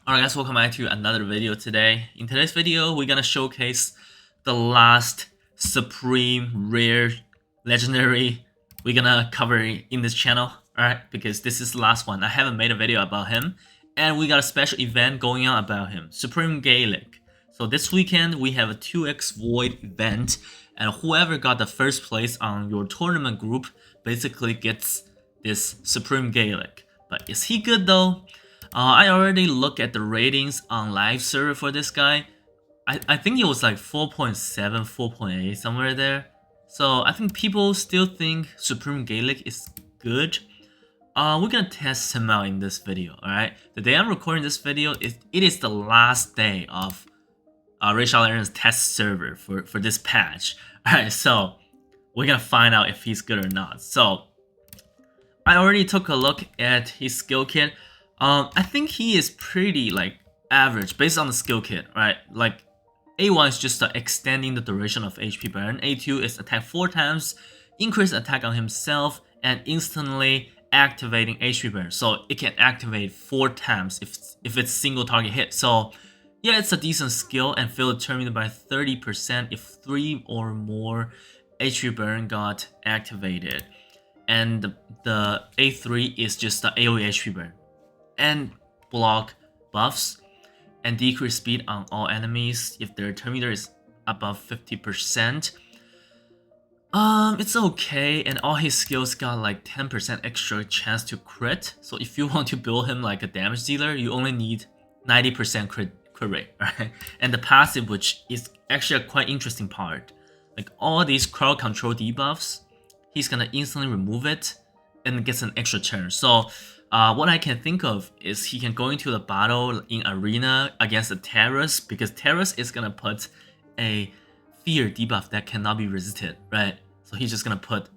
Alright guys, welcome back to another video today. In today's video, we're gonna showcase the last supreme, rare, legendary we're gonna cover in this channel. Alright, because this is the last one. I haven't made a video about him. And we got a special event going on about him. Supreme Gaelic. So this weekend, we have a 2x Void event. And whoever got the first place on your tournament group basically gets this Supreme Gaelic. But is he good though? I already looked at the ratings on live server for this guy. I think it was like 4.7, 4.8, somewhere there. So I think people still think Supreme Gaelic is good. We're gonna test him out in this video, alright? The day I'm recording this video, it is the last day of Rachel Aaron's test server for this patch. Alright, so we're gonna find out if he's good or not. So I already took a look at his skill kit. I think he is pretty like average based on the skill kit, right? Like A1 is just extending the duration of HP burn. A2 is attack 4 times, increase attack on himself, and instantly activating HP burn. So it can activate 4 times if it's single target hit. So yeah, it's a decent skill and fill determined by 30% if 3 or more HP burn got activated. And the A3 is just the AoE HP burn. And block buffs and decrease speed on all enemies if their turn meter is above 50%. It's okay, and all his skills got like 10% extra chance to crit. So if you want to build him like a damage dealer, you only need 90% crit rate, right? And the passive, which is actually a quite interesting part, like all these crowd control debuffs, he's gonna instantly remove it and gets an extra turn. So what I can think of is he can go into the battle in arena against the Terrace, because Terrace is gonna put a fear debuff that cannot be resisted, right? So he's just gonna put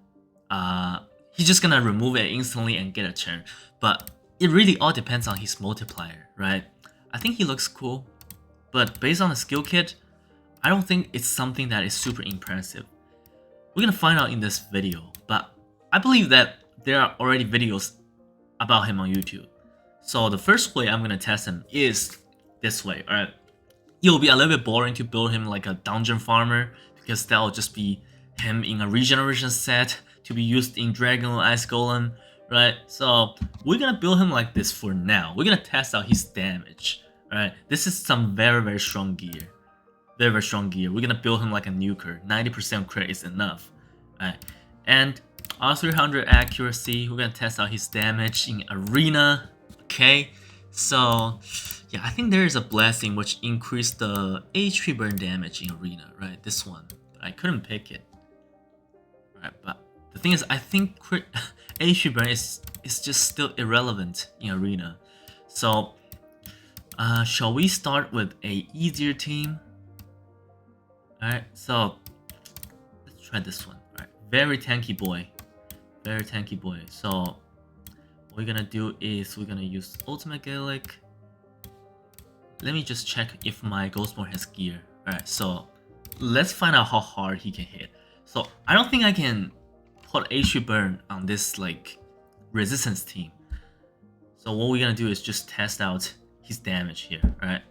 he's just gonna remove it instantly and get a turn. But it really all depends on his multiplier, right? I think he looks cool, but based on the skill kit, I don't think it's something that is super impressive. We're gonna find out in this video, but I believe that there are already videos about him on YouTube. So the first way I'm gonna test him is this way, alright? It will be a little bit boring to build him like a dungeon farmer, because that will just be him in a regeneration set to be used in Dragon or Ice Golem, right? So we're gonna build him like this for now. We're gonna test out his damage, alright? This is some very strong gear. Very strong gear. We're gonna build him like a nuker. 90% crit is enough, alright? And 300 accuracy. We're gonna test out his damage in arena. Okay, so yeah, I think there is a blessing which increased the HP burn damage in arena, right? This one, I couldn't pick it. Right, but the thing is, I think crit HP burn is just still irrelevant in arena. So shall we start with a easier team? Alright, so let's try this one. Alright, very tanky boy. Very tanky boy. So what we're gonna do is we're gonna use Ultimate Gaelic. Let me just check if my Ghostborn has gear. Alright, so let's find out how hard he can hit. So I don't think I can put HP burn on this like resistance team. So what we're gonna do is just test out his damage here. Alright.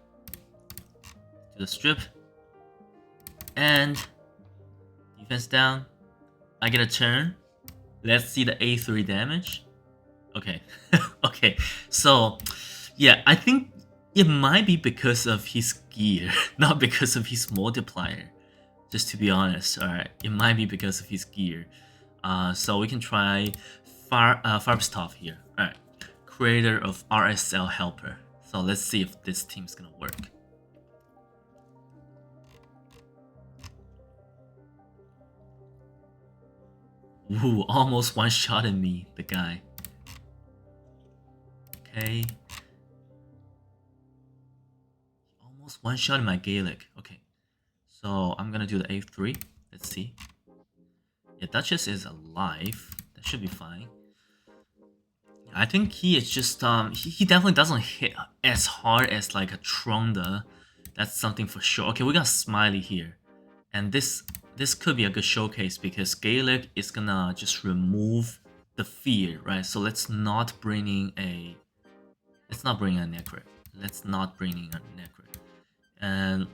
Do the strip. And defense down. I get a turn. Let's see the A3 damage. Okay. Okay. So, yeah, I think it might be because of his gear, not because of his multiplier. Just to be honest, alright. It might be because of his gear. So we can try Farbstov here. Alright. Creator of RSL Helper. So let's see if this team's gonna work. Ooh, almost one-shotted me, the guy. Okay. Almost one-shotted my Gaelic. Okay. So I'm gonna do the A3. Let's see. Yeah, Duchess is alive. That should be fine. I think he is just he definitely doesn't hit as hard as like a Tronda. That's something for sure. Okay, we got Smiley here. And this could be a good showcase because Gaelic is gonna just remove the fear, right? So let's not bring in a Necro. Let's not bring in a Necro. And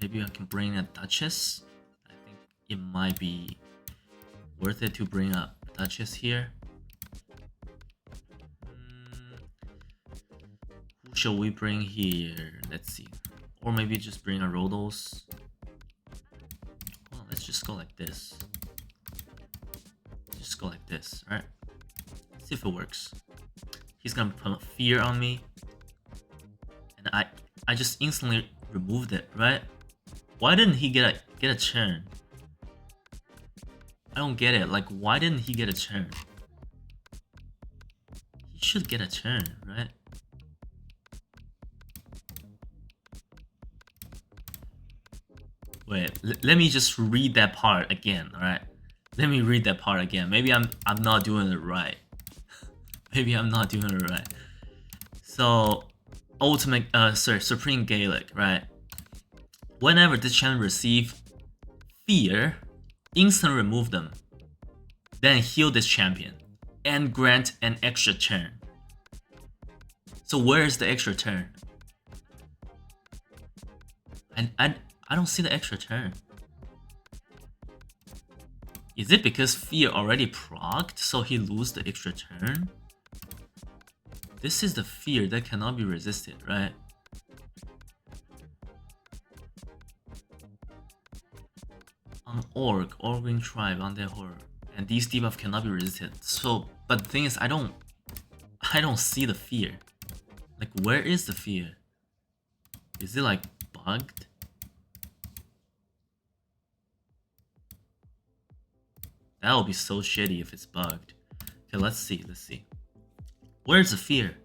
maybe I can bring a Duchess. I think it might be worth it to bring a Duchess here. Who shall we bring here? Let's see. Or maybe just bring a Rhodos. Well, let's just go like this. Just go like this, right? Let's see if it works. He's gonna put fear on me. And I just instantly removed it, right? Why didn't he get a turn? I don't get it. Like, why didn't he get a turn? He should get a turn, right? Wait, let me just read that part again, alright? Let me read that part again. Maybe I'm not doing it right. Maybe I'm not doing it right. So, Supreme Gaelic, right? Whenever this champion receive fear, instant remove them. Then heal this champion and grant an extra turn. So where is the extra turn? I don't see the extra turn. Is it because fear already procced, so he lose the extra turn? This is the fear that cannot be resisted, right? On Organ Tribe on their horror, and these debuff cannot be resisted. So, but the thing is, I don't see the fear. Like, where is the fear? Is it like bugged? That would be so shitty if it's bugged. Okay, let's see. Where's the fear?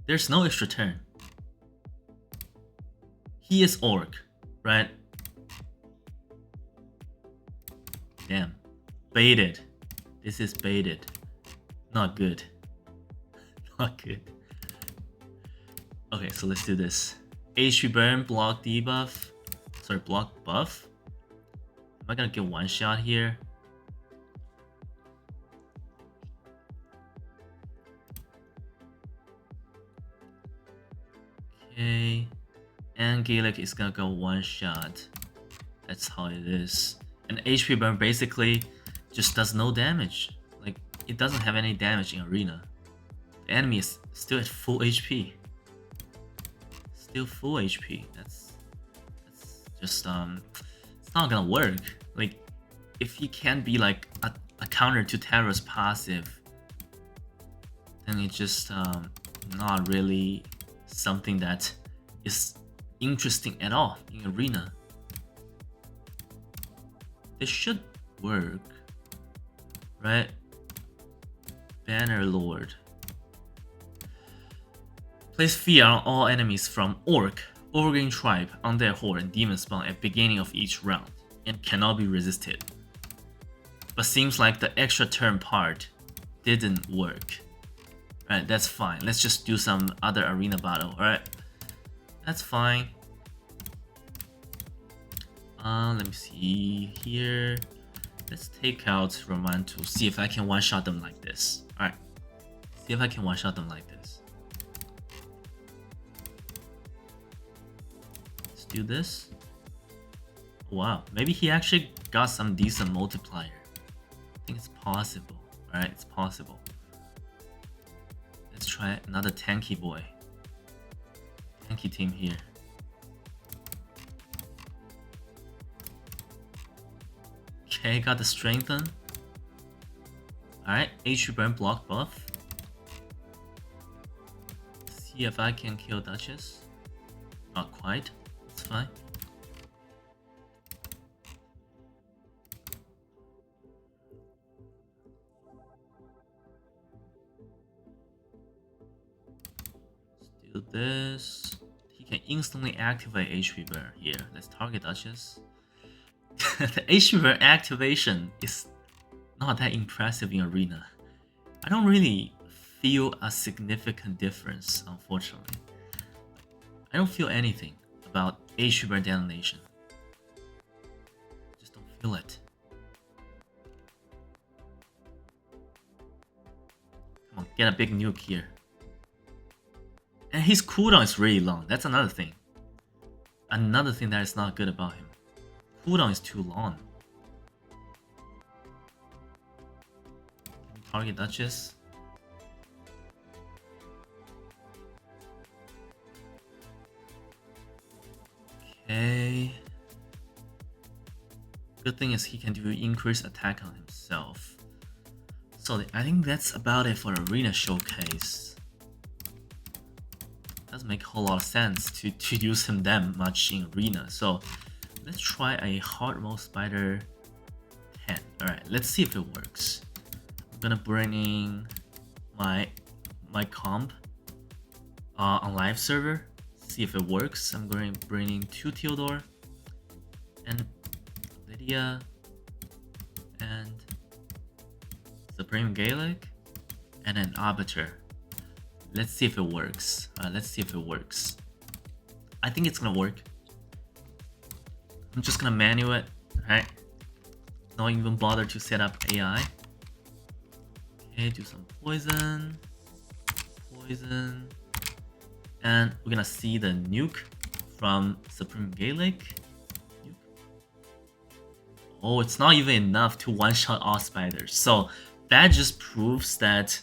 There's no extra turn. He is Orc, right? Damn. Baited. This is baited. Not good. Not good. Okay, so let's do this. HP burn, block debuff. Sorry, block buff. Am I gonna get one shot here? Okay. And Gaelic is gonna go one shot. That's how it is. And HP burn basically just does no damage. Like, it doesn't have any damage in arena. The enemy is still at full HP. Still full HP. That's just it's not gonna work. Like, if he can't be like a counter to Terra's passive, then it's just not really something that is interesting at all in arena. This should work, right? Banner Lord. Place fear on all enemies from Orc, Organ Tribe on their horde and Demon Spawn at beginning of each round, and cannot be resisted. But seems like the extra turn part didn't work. Right, that's fine. Let's just do some other arena battle, alright? That's fine. Let me see here. Let's take out Roman to see if I can one-shot them like this. Alright. See if I can one-shot them like this. Let's do this. Wow, maybe he actually got some decent multiplier. I think it's possible. Alright, it's possible. Let's try another tanky boy. Tanky team here. Okay, got the strengthen. Alright, HP burn block buff. See if I can kill Duchess. Not quite. It's fine. Let's do this. He can instantly activate HP burn here. Let's target Duchess. The HP burn activation is not that impressive in arena. I don't really feel a significant difference, unfortunately. I don't feel anything about HP burn detonation. Just don't feel it. Come on, get a big nuke here. his cooldown is really long. That's another thing. Another thing that is not good about him. Cooldown is too long. Target Duchess. Okay. Good thing is he can do increased attack on himself. So I think that's about it for Arena Showcase. Doesn't make a whole lot of sense to use him that much in Arena. So let's try a hard mode spider 10. Alright, let's see if it works. I'm gonna bring in my comp on live server. See if it works. I'm going to bring in 2 Theodore and Lydia and Supreme Gaelic and an Arbiter. Let's see if it works. Let's see if it works. I think it's gonna work. I'm just gonna manual it, right? Not even bother to set up AI. Okay, do some poison. And we're gonna see the nuke from Supreme Gaelic. Oh, it's not even enough to one-shot all spiders. So that just proves that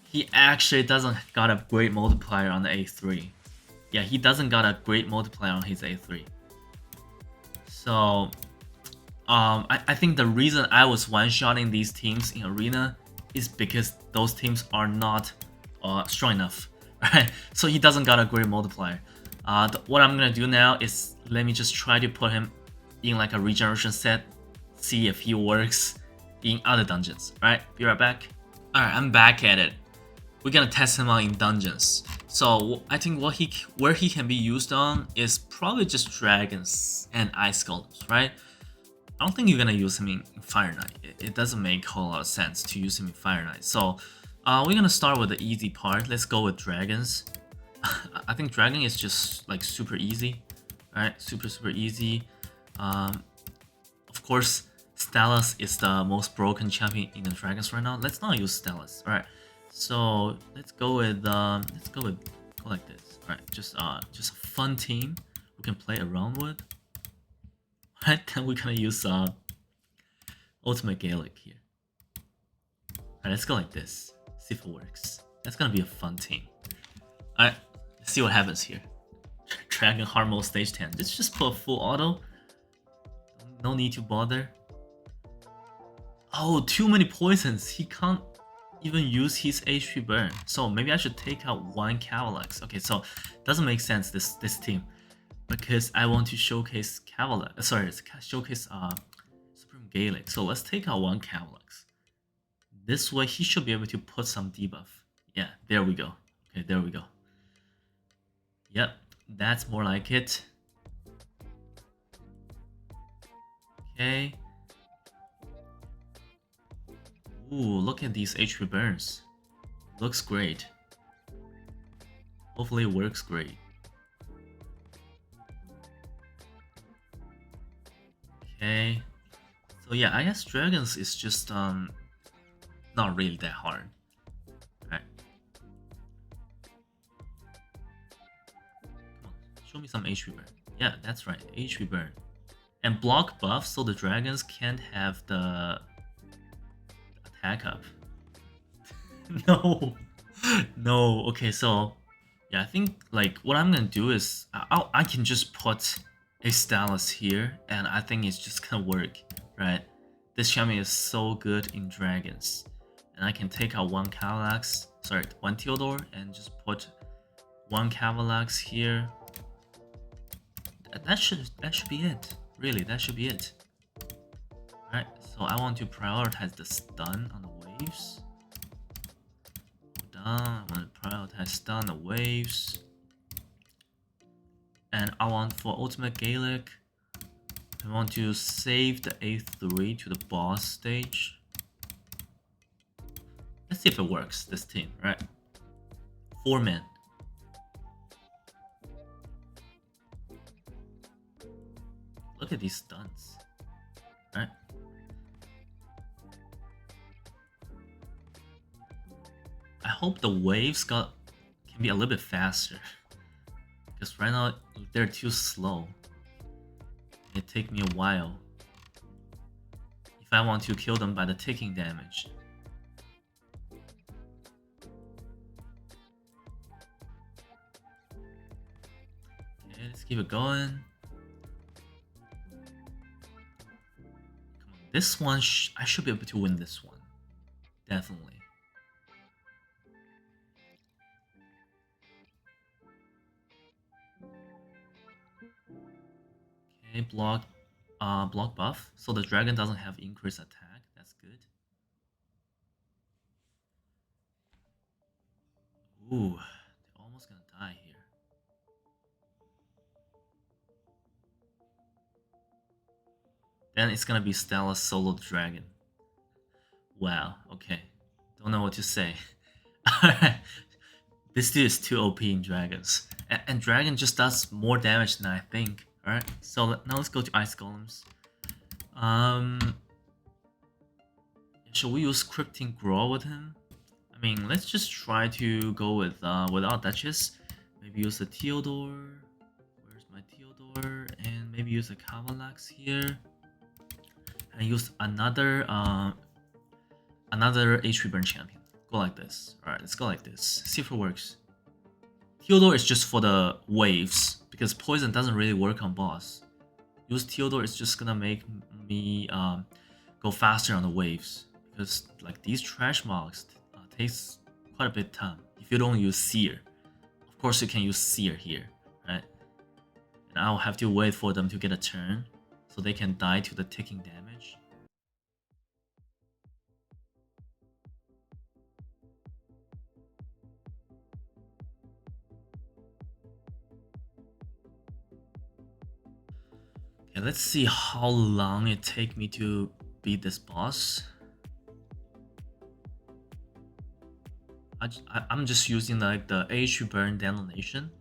he actually doesn't got a great multiplier on the A3. Yeah, he doesn't got a great multiplier on his A3. So I think the reason I was one-shotting these teams in Arena is because those teams are not strong enough. Right? So he doesn't got a great multiplier. What I'm gonna do now is let me just try to put him in like a regeneration set, see if he works in other dungeons. Right? Be right back. Alright, I'm back at it. We're gonna test him out in dungeons. So I think where he can be used on is probably just dragons and ice golems, right? I don't think you're gonna use him in Fire Knight. It doesn't make a whole lot of sense to use him in Fire Knight. So we're gonna start with the easy part. Let's go with dragons. I think dragon is just like super easy, right? Super easy. Of course, Stella's is the most broken champion in the dragons right now. Let's not use Stella's, all right? So let's go with go like this. All right, just a fun team we can play around with. Right, then we're gonna use Ultimate Gaelic here. All right, let's go like this. See if it works. That's gonna be a fun team. All right, let's see what happens here. Dragon Hard Mode Stage 10. Let's just put a full auto. No need to bother. Oh, too many poisons. He can't even use his HP burn. So maybe I should take out 1 Cavalex. Okay, so doesn't make sense this team because I want to showcase Cavalex. Sorry, showcase Supreme Gaelic. So let's take out 1 Cavalex. This way he should be able to put some debuff. Yeah, there we go. Okay, there we go. Yep, that's more like it. Okay. Ooh, look at these HP burns. Looks great. Hopefully it works great. Okay. So yeah, I guess dragons is just not really that hard. Right. Come on, show me some HP burn. Yeah, that's right, HP burn. And block buff so the dragons can't have the attack up. No. No. Okay, so yeah, I think like what I'm gonna do is I can just put a Stylus here and I think it's just gonna work, right? This champion is so good in dragons. And I can take out 1 Cavalex, sorry, 1 Theodore and just put 1 Cavalex here. That should be it. Really, that should be it. Alright, so I want to prioritize the stun on the waves. Hold on, I want to prioritize stun on the waves. And I want for Ultimate Gaelic, I want to save the A3 to the boss stage. Let's see if it works, this team, right? 4 men. Look at these stunts, right? I hope the waves can be a little bit faster. Because right now they're too slow. It takes me a while if I want to kill them by the ticking damage. Okay, let's keep it going. Come on, this one I should be able to win this one. Definitely. Okay, block buff, so the dragon doesn't have increased attack. That's good. Ooh, they're almost gonna die here. Then it's gonna be Stella solo dragon. Wow, okay. Don't know what to say. Alright. This dude is too OP in dragons. And dragon just does more damage than I think. Alright, so now let's go to ice golems. Should we use crypting grow with him? I mean, let's just try to go with without Duchess. Maybe use a Theodore. Where's my Theodore? And maybe use a Cavalax here. And use another HP burn champion. Go like this. Alright, let's go like this. See if it works. Theodore is just for the waves, because poison doesn't really work on boss. Use Theodore is just gonna make me go faster on the waves, because like these trash mogs takes quite a bit of time if you don't use Seer. Of course you can use Seer here, right? And I'll have to wait for them to get a turn so they can die to the ticking damage. Okay, let's see how long it takes me to beat this boss. I'm just using like the HP burn damnation.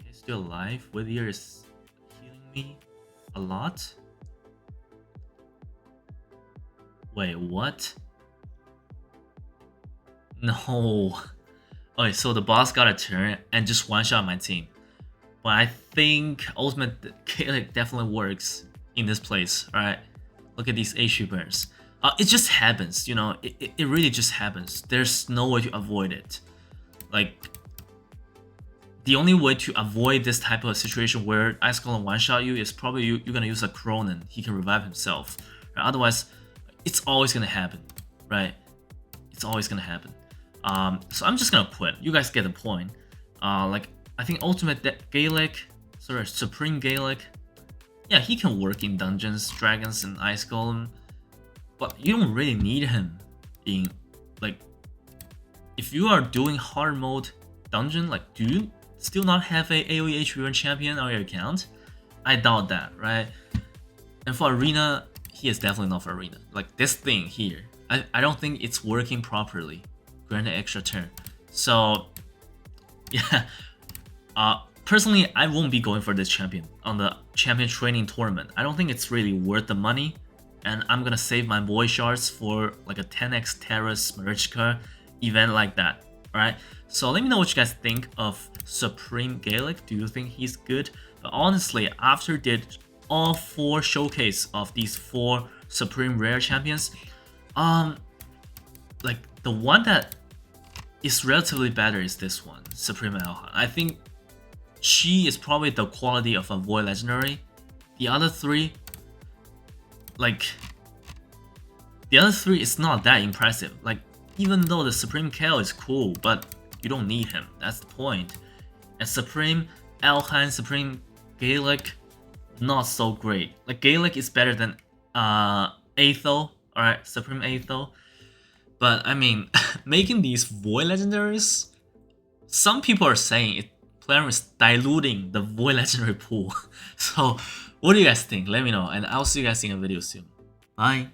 Okay, still alive. Whittier is healing me a lot. Wait, what? No. Okay, so the boss got a turn and just one-shot my team. But I think Ultimate Gaelic definitely works in this place, right? Look at these HP burns. It just happens, you know, it really just happens. There's no way to avoid it. Like, the only way to avoid this type of situation where Ice Golem one-shot you is probably you're gonna use a Cronin. He can revive himself. Right? Otherwise, it's always gonna happen, right? It's always gonna happen. So I'm just gonna quit. You guys get the point. Like, I think Ultimate Gaelic, sorry, Supreme Gaelic, yeah, he can work in dungeons, dragons, and Ice Golem. But you don't really need him in, like, if you are doing hard mode dungeon, like, do you still not have a AoE HP champion on your account? I doubt that, right? And for arena, he is definitely not for arena. Like, this thing here, I don't think it's working properly. Grant an extra turn. So, yeah. Personally, I won't be going for this champion on the champion training tournament. I don't think it's really worth the money. And I'm gonna save my boy shards for like a 10x Terrace Marichka event like that, alright? So let me know what you guys think of Supreme Gaelic. Do you think he's good? But honestly, after did all 4 showcase of these 4 Supreme Rare champions, like the one that is relatively better is this one, Supreme Elha. I think she is probably the quality of a Void Legendary. The other 3, like, the other 3 is not that impressive. Like, even though the Supreme Kale is cool, but you don't need him. That's the point. And Supreme Elhan, Supreme Gaelic, not so great. Like, Gaelic is better than Aethel, alright, Supreme Aethel. But I mean, making these Void Legendaries, some people are saying Plarium is diluting the Void Legendary pool. So, what do you guys think? Let me know, and I'll see you guys in a video soon. Bye!